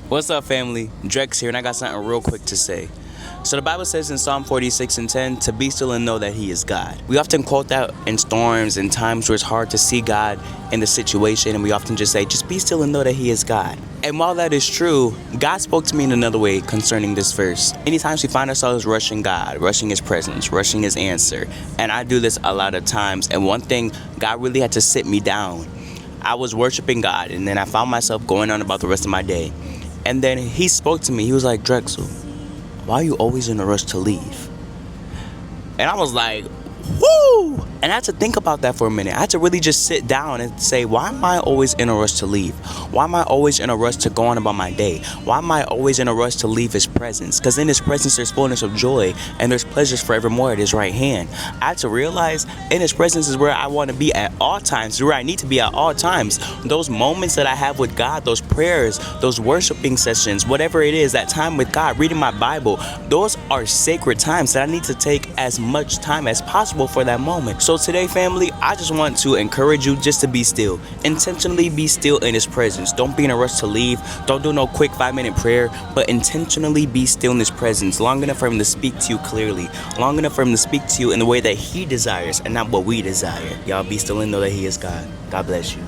What's up, family? Drex here, and I got something real quick to say. So the Bible says in Psalm 46 and 10 to be still and know that He is God. We often quote that in storms and times where it's hard to see God in the situation, and we often just say, just be still and know that He is God. And while that is true, God spoke to me in another way concerning this verse. Anytime we find ourselves rushing God, rushing His presence, rushing His answer, and I do this a lot of times, and one thing, God really had to sit me down. I was worshiping God, and then I found myself going on about the rest of my day. And then He spoke to me. He was like, Drexel, why are you always in a rush to leave? And I was like, whoo! And I had to think about that for a minute. I had to really just sit down and say, why am I always in a rush to leave? Why am I always in a rush to go on about my day? Why am I always in a rush to leave His presence? Because in His presence there's fullness of joy, and there's pleasures forevermore at His right hand. I had to realize in His presence is where I want to be at all times, where I need to be at all times. Those moments that I have with God, those prayers, those worshiping sessions, whatever it is, that time with God, reading my Bible, those are sacred times that I need to take as much time as possible for that moment. So today, family, I just want to encourage you just to be still. Intentionally be still in His presence. Don't be in a rush to leave. Don't do no quick 5-minute prayer, but intentionally be still in His presence long enough for Him to speak to you clearly, long enough for Him to speak to you in the way that He desires and not what we desire. Y'all be still and know that He is God. God bless you.